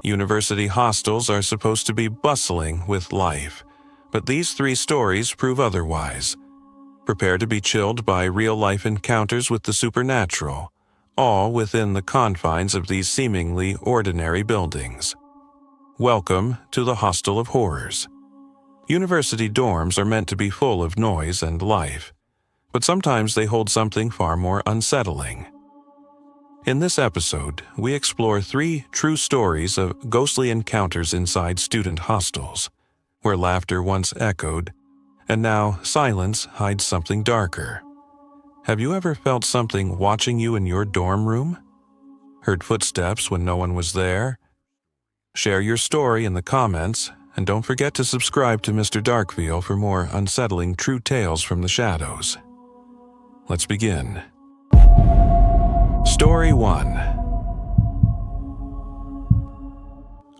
University hostels are supposed to be bustling with life, but these 3 stories prove otherwise. Prepare to be chilled by real-life encounters with the supernatural, all within the confines of these seemingly ordinary buildings. Welcome to the Hostel of Horrors. University dorms are meant to be full of noise and life, but sometimes they hold something far more unsettling. In this episode, we explore 3 true stories of ghostly encounters inside student hostels, where laughter once echoed, and now silence hides something darker. Have you ever felt something watching you in your dorm room? Heard footsteps when no one was there? Share your story in the comments, and don't forget to subscribe to Mr. Darkveil for more unsettling true tales from the shadows. Let's begin. Story 1.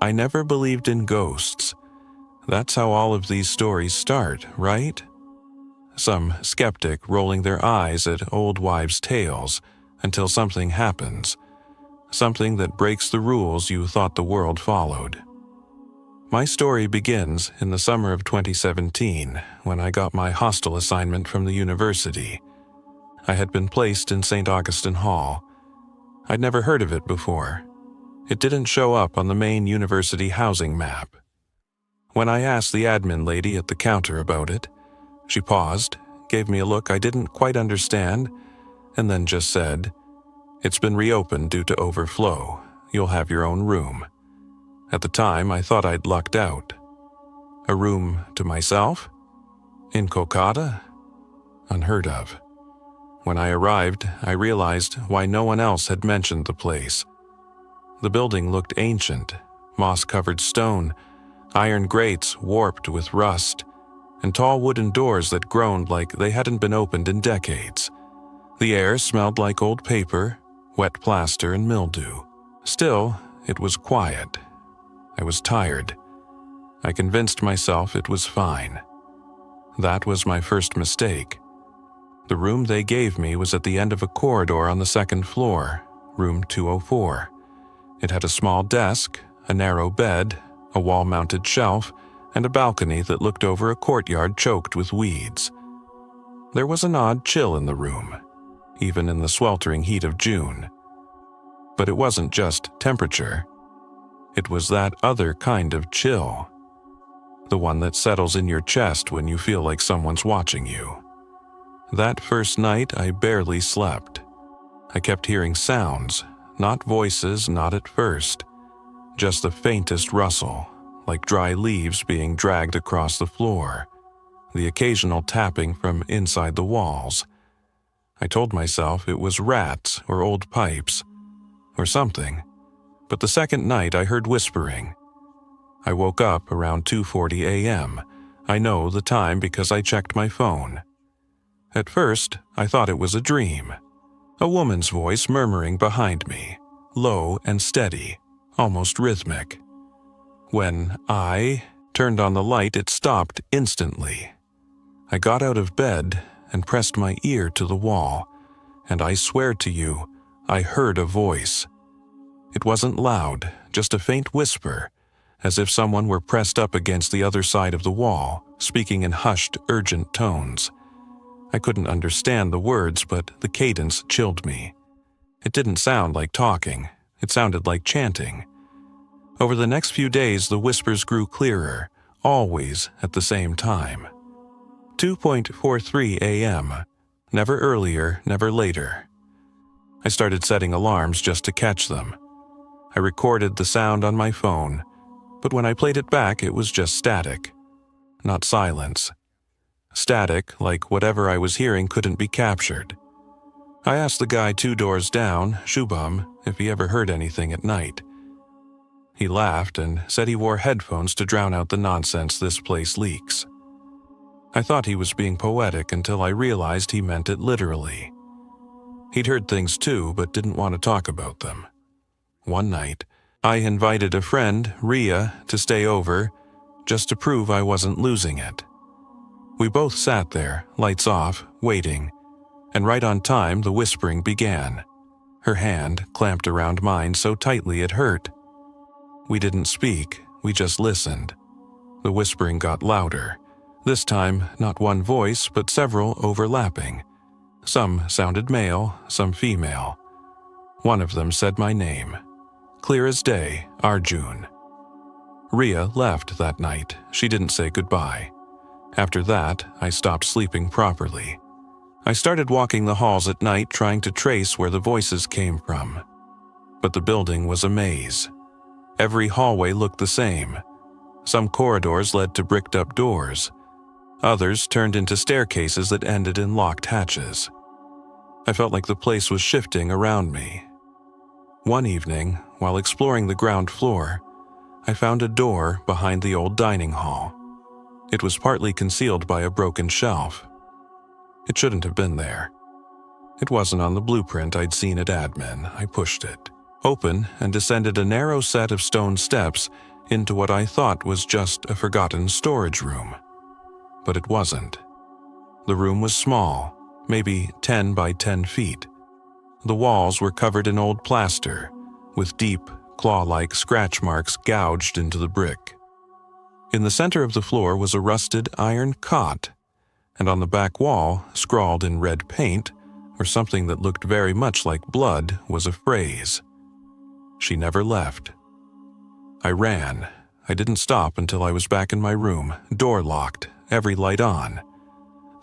I never believed in ghosts. That's how all of these stories start, right? Some skeptic rolling their eyes at old wives' tales until something happens, something that breaks the rules you thought the world followed. My story begins in the summer of 2017 when I got my hostel assignment from the university. I had been placed in St. Augustine Hall. I'd never heard of it before. It didn't show up on the main university housing map. When I asked the admin lady at the counter about it, she paused, gave me a look I didn't quite understand, and then just said, "It's been reopened due to overflow. You'll have your own room." At the time, I thought I'd lucked out. A room to myself? In Kolkata? Unheard of. When I arrived, I realized why no one else had mentioned the place. The building looked ancient, moss-covered stone, iron grates warped with rust, and tall wooden doors that groaned like they hadn't been opened in decades. The air smelled like old paper, wet plaster, and mildew. Still, it was quiet. I was tired. I convinced myself it was fine. That was my first mistake. The room they gave me was at the end of a corridor on the 2nd floor, room 204. It had a small desk, a narrow bed, a wall-mounted shelf, and a balcony that looked over a courtyard choked with weeds. There was an odd chill in the room, even in the sweltering heat of June. But it wasn't just temperature. It was that other kind of chill. The one that settles in your chest when you feel like someone's watching you. That first night, I barely slept. I kept hearing sounds, not voices, not at first. Just the faintest rustle, like dry leaves being dragged across the floor. The occasional tapping from inside the walls. I told myself it was rats or old pipes, or something. But the second night I heard whispering. I woke up around 2:40 a.m. I know the time because I checked my phone. At first, I thought it was a dream. A woman's voice murmuring behind me, low and steady, almost rhythmic. When I turned on the light, it stopped instantly. I got out of bed and pressed my ear to the wall, and I swear to you, I heard a voice. It wasn't loud, just a faint whisper, as if someone were pressed up against the other side of the wall, speaking in hushed, urgent tones. I couldn't understand the words, but the cadence chilled me. It didn't sound like talking. It sounded like chanting. Over the next few days, the whispers grew clearer, always at the same time. 2:43 a.m. Never earlier, never later. I started setting alarms just to catch them. I recorded the sound on my phone, but when I played it back, it was just static, not silence. Static, like whatever I was hearing couldn't be captured. I asked the guy 2 doors down, Shubham, if he ever heard anything at night. He laughed and said he wore headphones to drown out the nonsense this place leaks. I thought he was being poetic until I realized he meant it literally. He'd heard things too, but didn't want to talk about them. One night, I invited a friend, Ria, to stay over, just to prove I wasn't losing it. We both sat there, lights off, waiting, and right on time the whispering began. Her hand clamped around mine so tightly it hurt. We didn't speak, we just listened. The whispering got louder. This time, not one voice, but several overlapping. Some sounded male, some female. One of them said my name. Clear as day, Arjun. Ria left that night. She didn't say goodbye. After that, I stopped sleeping properly. I started walking the halls at night trying to trace where the voices came from. But the building was a maze. Every hallway looked the same. Some corridors led to bricked-up doors. Others turned into staircases that ended in locked hatches. I felt like the place was shifting around me. One evening, while exploring the ground floor, I found a door behind the old dining hall. It was partly concealed by a broken shelf. It shouldn't have been there. It wasn't on the blueprint I'd seen at admin. I pushed it open and descended a narrow set of stone steps into what I thought was just a forgotten storage room. But it wasn't. The room was small, maybe 10 by 10 feet. The walls were covered in old plaster, with deep, claw-like scratch marks gouged into the brick. In the center of the floor was a rusted iron cot, and on the back wall, scrawled in red paint, or something that looked very much like blood, was a phrase. She never left. I ran. I didn't stop until I was back in my room, door locked, every light on.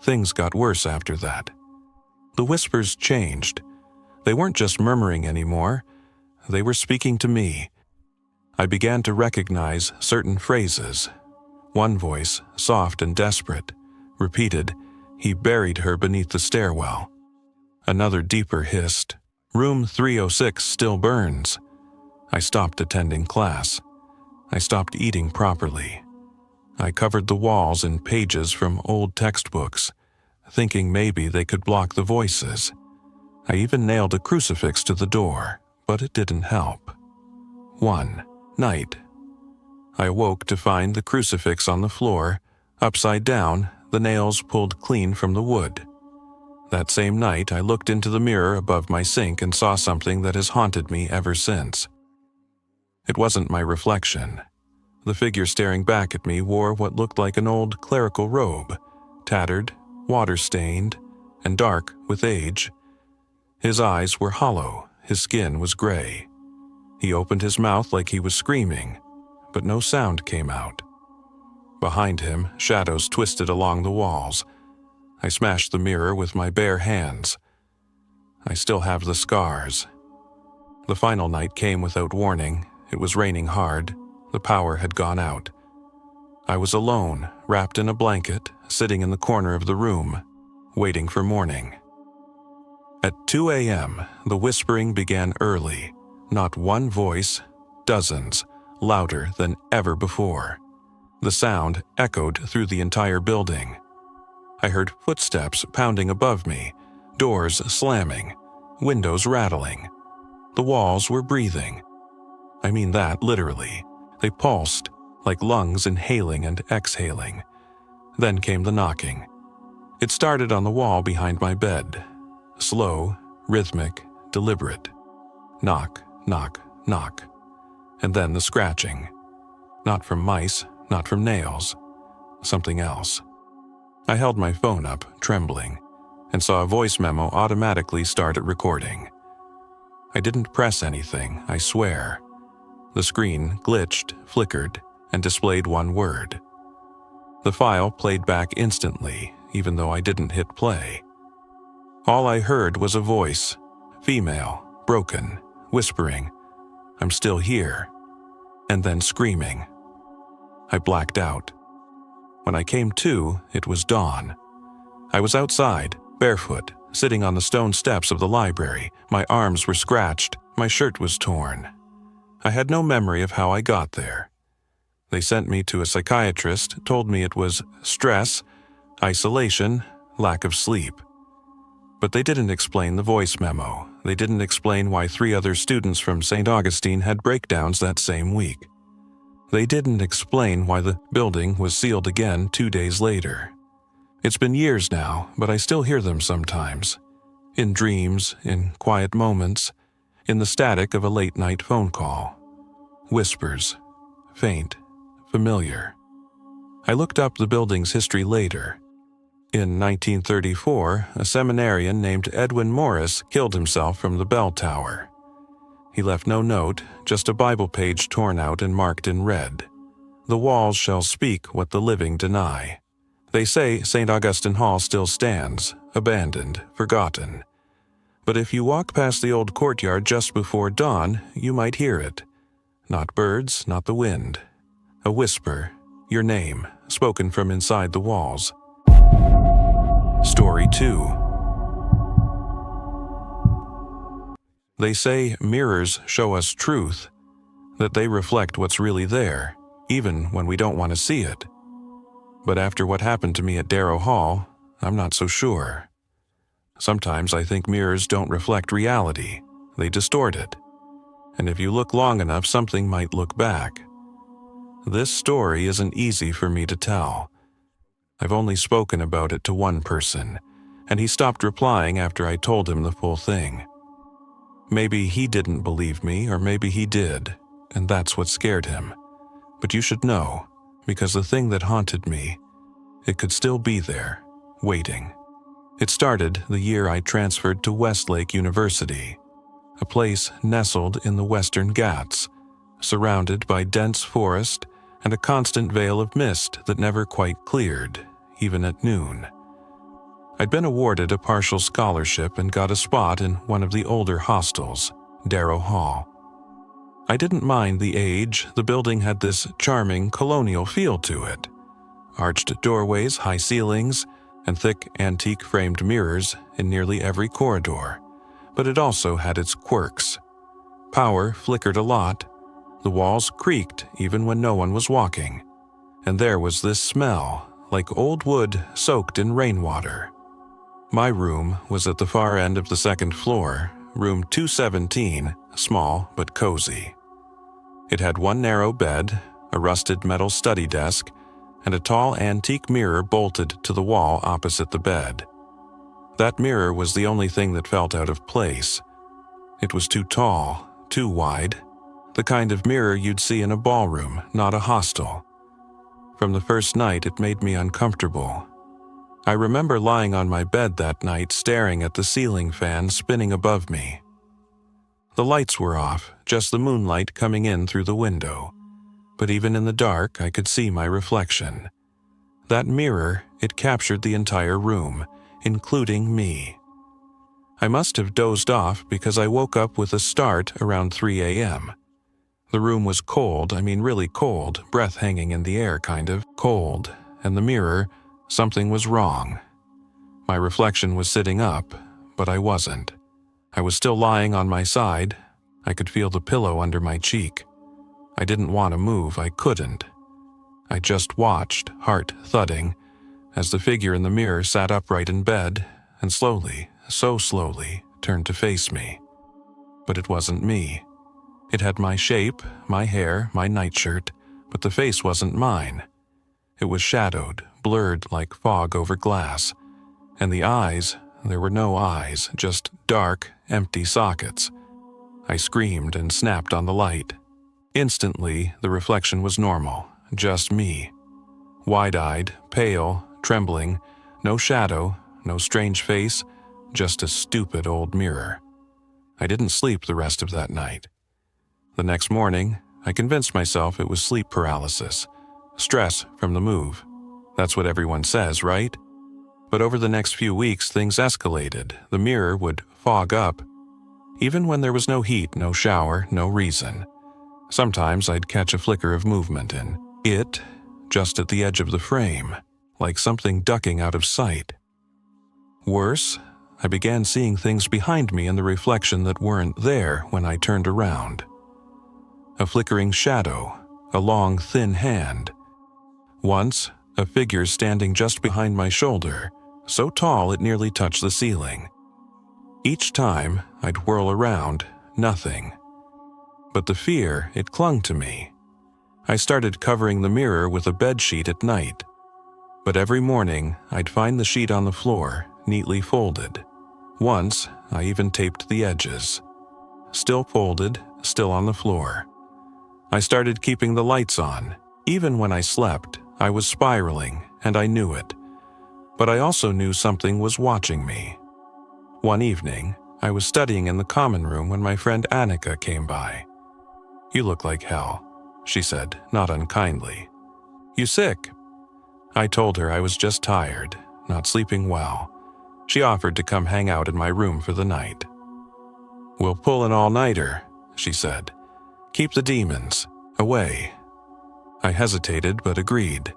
Things got worse after that. The whispers changed. They weren't just murmuring anymore. They were speaking to me. I began to recognize certain phrases. One voice, soft and desperate, repeated, "He buried her beneath the stairwell." Another deeper hissed, "Room 306 still burns." I stopped attending class. I stopped eating properly. I covered the walls in pages from old textbooks, thinking maybe they could block the voices. I even nailed a crucifix to the door, but it didn't help. One night, I awoke to find the crucifix on the floor, upside down, the nails pulled clean from the wood. That same night, I looked into the mirror above my sink and saw something that has haunted me ever since. It wasn't my reflection. The figure staring back at me wore what looked like an old clerical robe, tattered, water-stained, and dark with age. His eyes were hollow, his skin was gray. He opened his mouth like he was screaming, but no sound came out. Behind him, shadows twisted along the walls. I smashed the mirror with my bare hands. I still have the scars. The final night came without warning. It was raining hard. The power had gone out. I was alone, wrapped in a blanket, sitting in the corner of the room, waiting for morning. At 2 a.m., the whispering began early. Not one voice, dozens, louder than ever before. The sound echoed through the entire building. I heard footsteps pounding above me, doors slamming, windows rattling. The walls were breathing. I mean that literally. They pulsed, like lungs inhaling and exhaling. Then came the knocking. It started on the wall behind my bed. Slow, rhythmic, deliberate. Knock, knock, knock. And then the scratching. Not from mice, not from nails. Something else. I held my phone up, trembling, and saw a voice memo automatically start at recording. I didn't press anything, I swear. The screen glitched, flickered, and displayed one word. The file played back instantly, even though I didn't hit play. All I heard was a voice, female, broken, whispering, "I'm still here," and then screaming. I blacked out. When I came to, it was dawn. I was outside, barefoot, sitting on the stone steps of the library. My arms were scratched, my shirt was torn. I had no memory of how I got there. They sent me to a psychiatrist, told me it was stress, isolation, lack of sleep. But they didn't explain the voice memo. They didn't explain why 3 other students from St. Augustine had breakdowns that same week. They didn't explain why the building was sealed again 2 days later. It's been years now, but I still hear them sometimes. In dreams, in quiet moments, in the static of a late-night phone call. whispers, faint, familiar. I looked up the building's history later. In 1934, a seminarian named Edwin Morris killed himself from the bell tower. He left no note, just a Bible page torn out and marked in red. "The walls shall speak what the living deny." They say St. Augustine Hall still stands, abandoned, forgotten. But if you walk past the old courtyard just before dawn, you might hear it. Not birds, not the wind. A whisper, your name, spoken from inside the walls. Story 2. They say mirrors show us truth, that they reflect what's really there, even when we don't want to see it. But after what happened to me at Darrow Hall, I'm not so sure. Sometimes I think mirrors don't reflect reality, they distort it. And if you look long enough, something might look back. This story isn't easy for me to tell. I've only spoken about it to one person, and he stopped replying after I told him the full thing. Maybe he didn't believe me, or maybe he did, and that's what scared him. But you should know, because the thing that haunted me, it could still be there, waiting. It started the year I transferred to Westlake University, a place nestled in the Western Ghats, surrounded by dense forest and a constant veil of mist that never quite cleared, even at noon. I'd been awarded a partial scholarship and got a spot in one of the older hostels, Darrow Hall. I didn't mind the age. The building had this charming colonial feel to it. Arched doorways, high ceilings, and thick antique framed mirrors in nearly every corridor. But it also had its quirks. Power flickered a lot. The walls creaked even when no one was walking. And there was this smell, like old wood soaked in rainwater. My room was at the far end of the second floor, room 217, small but cozy. It had one narrow bed, a rusted metal study desk, and a tall antique mirror bolted to the wall opposite the bed. That mirror was the only thing that felt out of place. It was too tall, too wide, the kind of mirror you'd see in a ballroom, not a hostel. From the first night, it made me uncomfortable. I remember lying on my bed that night staring at the ceiling fan spinning above me. The lights were off, just the moonlight coming in through the window. But even in the dark, I could see my reflection. That mirror, it captured the entire room, including me. I must have dozed off because I woke up with a start around 3 a.m. The room was cold, really cold, breath hanging in the air kind of, cold, and the mirror, something was wrong. My reflection was sitting up, but I wasn't. I was still lying on my side. I could feel the pillow under my cheek. I didn't want to move, I couldn't. I just watched, heart thudding, as the figure in the mirror sat upright in bed and slowly, so slowly, turned to face me. But it wasn't me. It had my shape, my hair, my nightshirt, but the face wasn't mine. It was shadowed, blurred like fog over glass. And the eyes, there were no eyes, just dark, empty sockets. I screamed and snapped on the light. Instantly, the reflection was normal, just me. Wide-eyed, pale, trembling, no shadow, no strange face, just a stupid old mirror. I didn't sleep the rest of that night. The next morning, I convinced myself it was sleep paralysis, stress from the move. That's what everyone says, right? But over the next few weeks, things escalated. The mirror would fog up. Even when there was no heat, no shower, no reason. Sometimes I'd catch a flicker of movement in it, just at the edge of the frame, like something ducking out of sight. Worse, I began seeing things behind me in the reflection that weren't there when I turned around. A flickering shadow, a long, thin hand. Once, a figure standing just behind my shoulder, so tall it nearly touched the ceiling. Each time, I'd whirl around, nothing. But the fear, it clung to me. I started covering the mirror with a bedsheet at night. But every morning, I'd find the sheet on the floor, neatly folded. Once, I even taped the edges. Still folded, still on the floor. I started keeping the lights on. Even when I slept, I was spiraling, and I knew it. But I also knew something was watching me. One evening, I was studying in the common room when my friend Annika came by. "You look like hell," she said, not unkindly. "You sick?" I told her I was just tired, not sleeping well. She offered to come hang out in my room for the night. "We'll pull an all-nighter," she said. "Keep the demons away." I hesitated but agreed.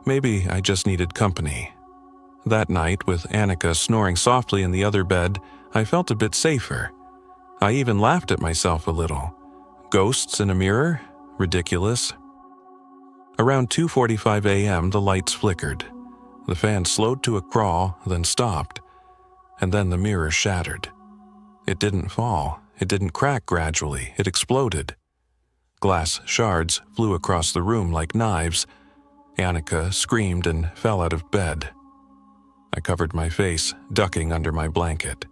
Maybe I just needed company. That night, with Annika snoring softly in the other bed, I felt a bit safer. I even laughed at myself a little. Ghosts in a mirror? Ridiculous. Around 2:45 a.m., the lights flickered. The fan slowed to a crawl, then stopped. And then the mirror shattered. It didn't fall. It didn't crack gradually. It exploded. Glass shards flew across the room like knives. Annika screamed and fell out of bed. I covered my face, ducking under my blanket.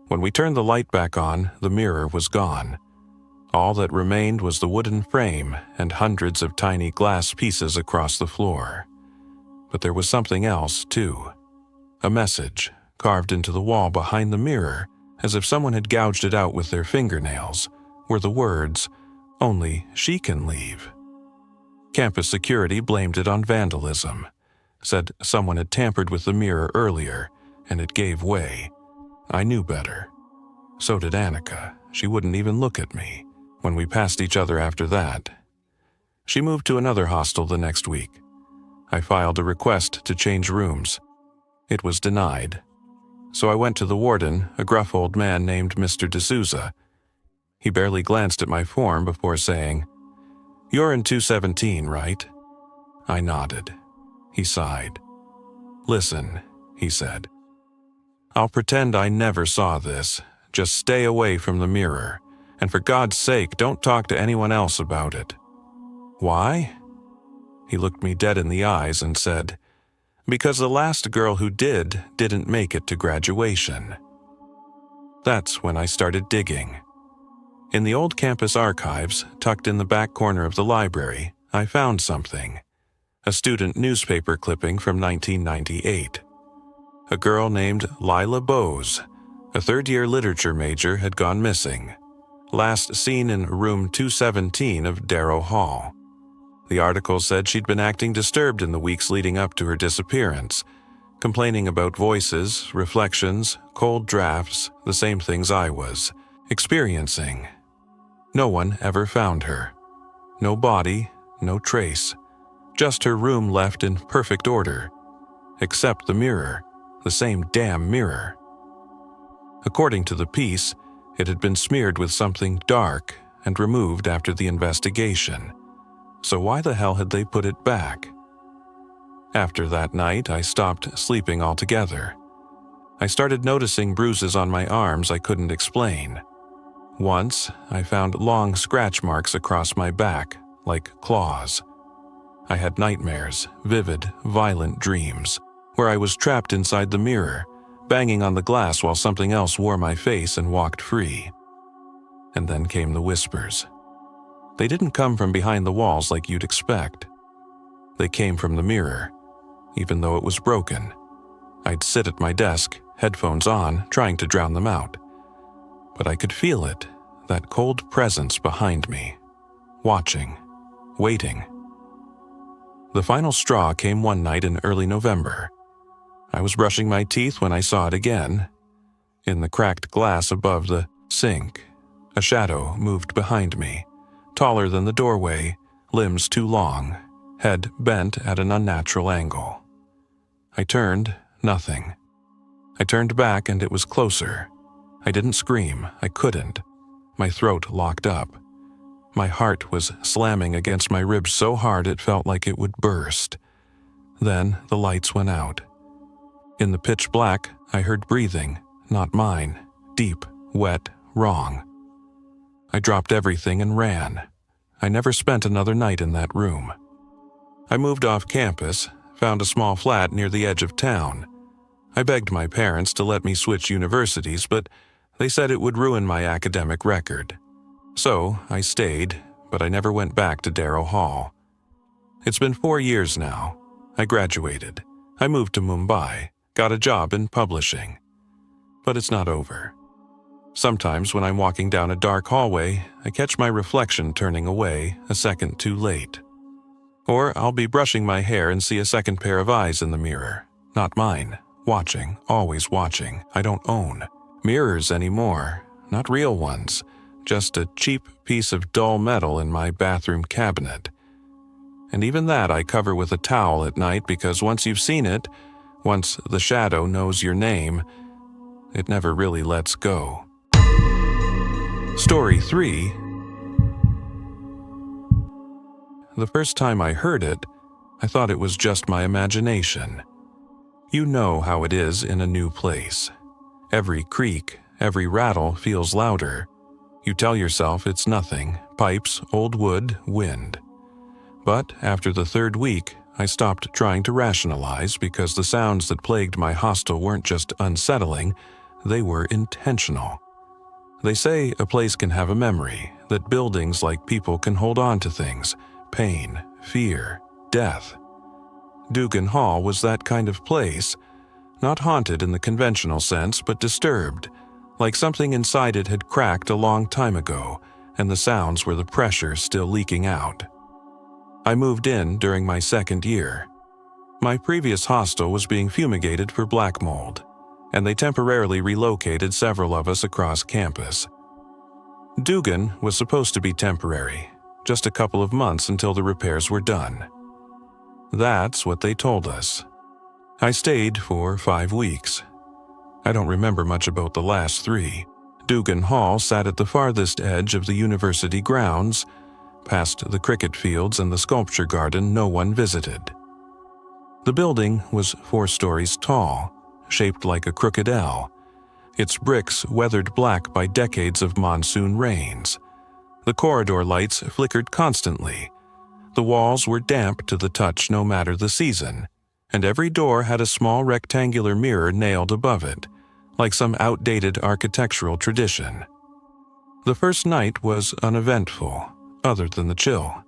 When we turned the light back on, the mirror was gone. All that remained was the wooden frame and hundreds of tiny glass pieces across the floor. But there was something else, too. A message, carved into the wall behind the mirror, as if someone had gouged it out with their fingernails, were the words, "Only she can leave." Campus security blamed it on vandalism. Said someone had tampered with the mirror earlier, and it gave way. I knew better. So did Annika. She wouldn't even look at me when we passed each other after that. She moved to another hostel the next week. I filed a request to change rooms. It was denied. So I went to the warden, a gruff old man named Mr. D'Souza. He barely glanced at my form before saying, "You're in 217, right?" I nodded. He sighed. "Listen," he said. "I'll pretend I never saw this. Just stay away from the mirror. And for God's sake, don't talk to anyone else about it." "Why?" He looked me dead in the eyes and said, "Because the last girl who didn't make it to graduation." That's when I started digging. In the old campus archives, tucked in the back corner of the library, I found something. A student newspaper clipping from 1998. A girl named Lila Bowes, a third-year literature major, had gone missing. Last seen in room 217 of Darrow Hall. The article said she'd been acting disturbed in the weeks leading up to her disappearance, complaining about voices, reflections, cold drafts, the same things I was experiencing. No one ever found her. No body, no trace. Just her room left in perfect order. Except the mirror, the same damn mirror. According to the piece, it had been smeared with something dark and removed after the investigation. So why the hell had they put it back? After that night, I stopped sleeping altogether. I started noticing bruises on my arms I couldn't explain. Once, I found long scratch marks across my back, like claws. I had nightmares, vivid, violent dreams, where I was trapped inside the mirror, banging on the glass while something else wore my face and walked free. And then came the whispers. They didn't come from behind the walls like you'd expect. They came from the mirror, even though it was broken. I'd sit at my desk, headphones on, trying to drown them out. But I could feel it, that cold presence behind me, watching, waiting. The final straw came one night in early November. I was brushing my teeth when I saw it again. In the cracked glass above the sink, a shadow moved behind me, taller than the doorway, limbs too long, head bent at an unnatural angle. I turned, nothing. I turned back and it was closer. I didn't scream, I couldn't. My throat locked up. My heart was slamming against my ribs so hard it felt like it would burst. Then the lights went out. In the pitch black, I heard breathing, not mine, deep, wet, wrong. I dropped everything and ran. I never spent another night in that room. I moved off campus, found a small flat near the edge of town. I begged my parents to let me switch universities, but they said it would ruin my academic record. So I stayed, but I never went back to Darrow Hall. It's been 4 years now. I graduated. I moved to Mumbai, got a job in publishing. But it's not over. Sometimes when I'm walking down a dark hallway, I catch my reflection turning away a second too late. Or I'll be brushing my hair and see a second pair of eyes in the mirror. Not mine. Watching, always watching. I don't own mirrors anymore. Not real ones. Just a cheap piece of dull metal in my bathroom cabinet. And even that I cover with a towel at night because once you've seen it, once the shadow knows your name, it never really lets go. Story 3. The first time I heard it, I thought it was just my imagination. You know how it is in a new place. Every creak, every rattle feels louder. You tell yourself it's nothing, pipes, old wood, wind. But after the 3rd week, I stopped trying to rationalize because the sounds that plagued my hostel weren't just unsettling, they were intentional. They say a place can have a memory, that buildings like people can hold on to things, pain, fear, death. Dugan Hall was that kind of place, not haunted in the conventional sense, but disturbed, like something inside it had cracked a long time ago, and the sounds were the pressure still leaking out. I moved in during my 2nd year. My previous hostel was being fumigated for black mold, and they temporarily relocated several of us across campus. Dugan was supposed to be temporary, just a couple of months until the repairs were done. That's what they told us. I stayed for 5 weeks. I don't remember much about the last 3. Dugan Hall sat at the farthest edge of the university grounds, past the cricket fields and the sculpture garden no one visited. The building was 4 stories tall, shaped like a crooked L, its bricks weathered black by decades of monsoon rains. The corridor lights flickered constantly. The walls were damp to the touch no matter the season, and every door had a small rectangular mirror nailed above it, like some outdated architectural tradition. The first night was uneventful, other than the chill.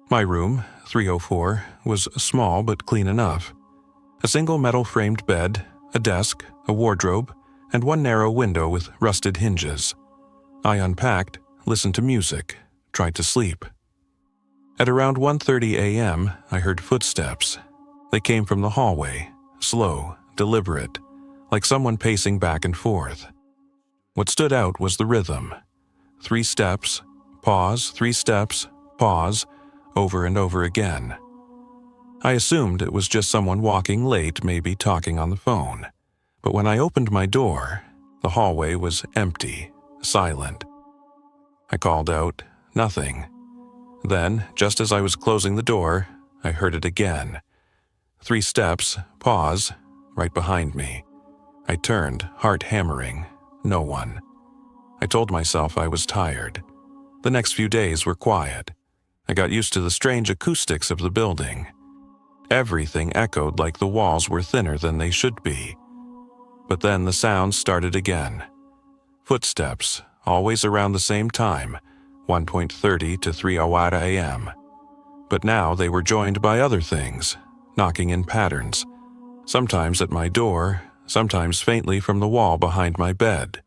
My room, 304, was small but clean enough. A single metal-framed bed, a desk, a wardrobe, and one narrow window with rusted hinges. I unpacked, listened to music, tried to sleep. At around 1:30 a.m., I heard footsteps. They came from the hallway, slow, deliberate, like someone pacing back and forth. What stood out was the rhythm. 3 steps, pause, 3 steps, pause, over and over again. I assumed it was just someone walking late, maybe talking on the phone. But when I opened my door, the hallway was empty, silent. I called out, nothing. Then, just as I was closing the door, I heard it again. 3 steps, pause, right behind me. I turned, heart hammering. No one. I told myself I was tired. The next few days were quiet. I got used to the strange acoustics of the building. Everything echoed like the walls were thinner than they should be. But then the sounds started again. Footsteps, always around the same time, 1:30 to 3:00 a.m. But now they were joined by other things, knocking in patterns, sometimes at my door, sometimes faintly from the wall behind my bed.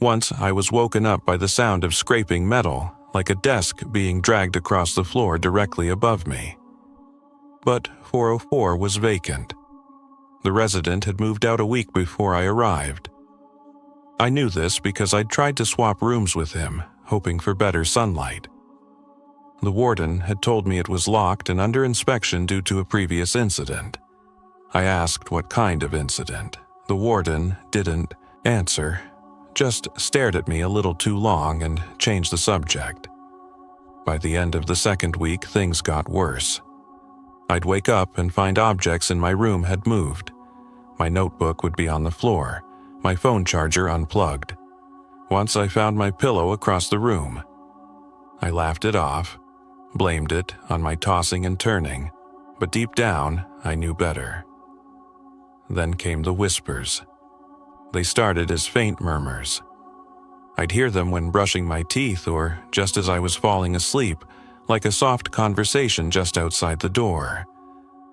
Once I was woken up by the sound of scraping metal, like a desk being dragged across the floor directly above me. But 404 was vacant. The resident had moved out a week before I arrived. I knew this because I'd tried to swap rooms with him, hoping for better sunlight. The warden had told me it was locked and under inspection due to a previous incident. I asked what kind of incident. The warden didn't answer, just stared at me a little too long and changed the subject. By the end of the 2nd week, things got worse. I'd wake up and find objects in my room had moved. My notebook would be on the floor, my phone charger unplugged. Once I found my pillow across the room. I laughed it off, blamed it on my tossing and turning, but deep down, I knew better. Then came the whispers. They started as faint murmurs. I'd hear them when brushing my teeth or just as I was falling asleep, like a soft conversation just outside the door.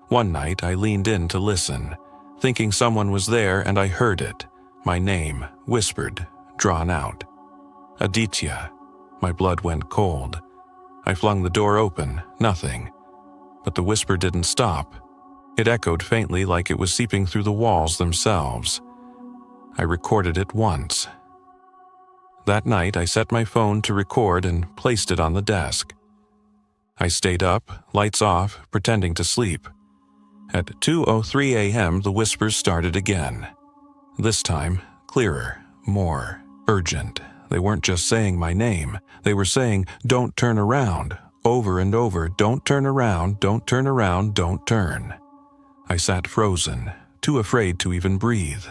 One night, I leaned in to listen, thinking someone was there, and I heard it. My name, whispered, drawn out. Aditya. My blood went cold. I flung the door open, nothing. But the whisper didn't stop. It echoed faintly like it was seeping through the walls themselves. I recorded it once. That night, I set my phone to record and placed it on the desk. I stayed up, lights off, pretending to sleep. At 2:03 a.m., the whispers started again. This time, clearer, more urgent. They weren't just saying my name. They were saying, "Don't turn around," over and over, "Don't turn around, don't turn around, don't turn." I sat frozen, too afraid to even breathe.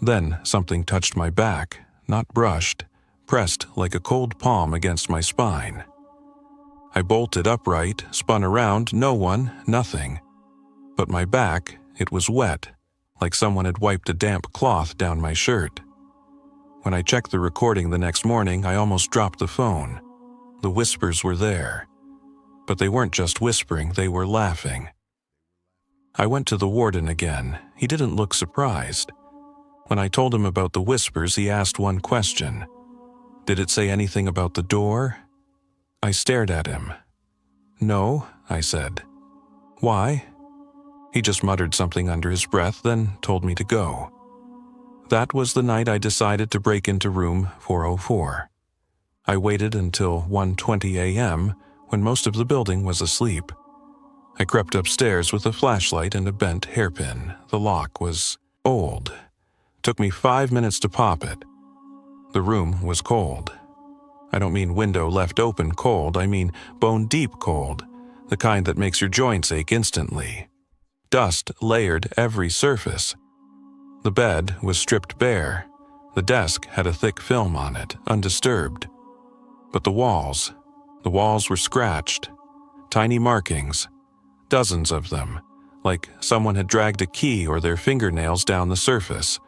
Then something touched my back, not brushed, pressed like a cold palm against my spine. I bolted upright, spun around, no one, nothing. But my back, it was wet, like someone had wiped a damp cloth down my shirt. When I checked the recording the next morning, I almost dropped the phone. The whispers were there. But they weren't just whispering, they were laughing. I went to the warden again. He didn't look surprised. When I told him about the whispers, he asked one question. Did it say anything about the door? I stared at him. No, I said. Why? He just muttered something under his breath, then told me to go. That was the night I decided to break into room 404. I waited until 1:20 a.m., when most of the building was asleep. I crept upstairs with a flashlight and a bent hairpin. The lock was old. Took me 5 minutes to pop it. The room was cold. I don't mean window left open cold, I mean bone-deep cold, the kind that makes your joints ache instantly. Dust layered every surface. The bed was stripped bare. The desk had a thick film on it, undisturbed. But the walls were scratched. Tiny markings, dozens of them, like someone had dragged a key or their fingernails down the surface,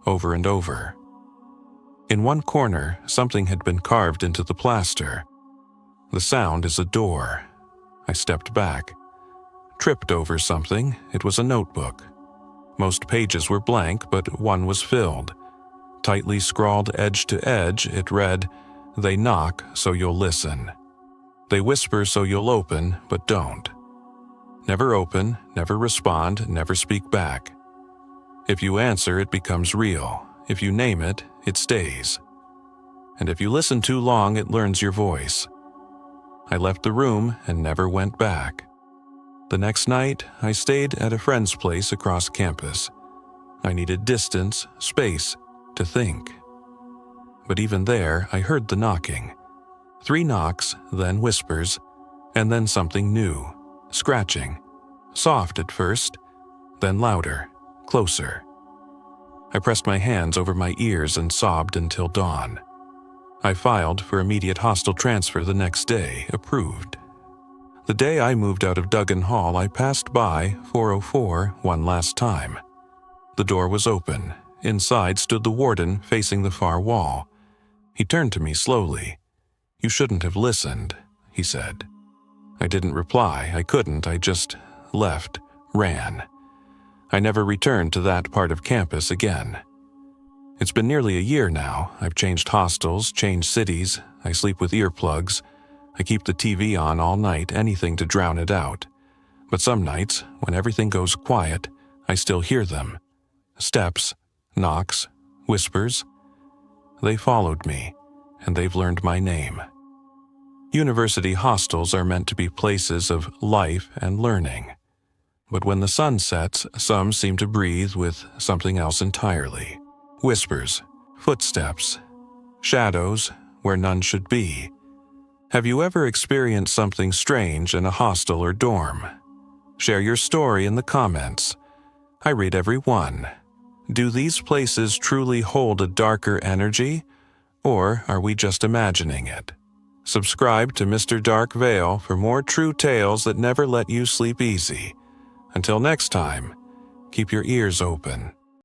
over and over. In one corner, something had been carved into the plaster. The sound is a door. I stepped back. Tripped over something. It was a notebook. Most pages were blank, but one was filled. Tightly scrawled edge to edge, it read, "They knock, so you'll listen. They whisper, so you'll open, but don't. Never open, never respond, never speak back. If you answer, it becomes real. If you name it, it stays. And if you listen too long, it learns your voice." I left the room and never went back. The next night, I stayed at a friend's place across campus. I needed distance, space, to think. But even there, I heard the knocking. 3 knocks, then whispers, and then something new, scratching. Soft at first, then louder, closer. I pressed my hands over my ears and sobbed until dawn. I filed for immediate hostel transfer the next day, approved. The day I moved out of Duggan Hall, I passed by 404 one last time. The door was open. Inside stood the warden facing the far wall. He turned to me slowly. "You shouldn't have listened," he said. I didn't reply. I couldn't. I just left, ran. I never returned to that part of campus again. It's been nearly a year now. I've changed hostels, changed cities. I sleep with earplugs. I keep the TV on all night, anything to drown it out. But some nights, when everything goes quiet, I still hear them. Steps, knocks, whispers. They followed me, and they've learned my name. University hostels are meant to be places of life and learning. But when the sun sets, some seem to breathe with something else entirely. Whispers, footsteps, shadows where none should be. Have you ever experienced something strange in a hostel or dorm? Share your story in the comments. I read every one. Do these places truly hold a darker energy, or are we just imagining it? Subscribe to Mr. Darkveil for more true tales that never let you sleep easy. Until next time, keep your ears open.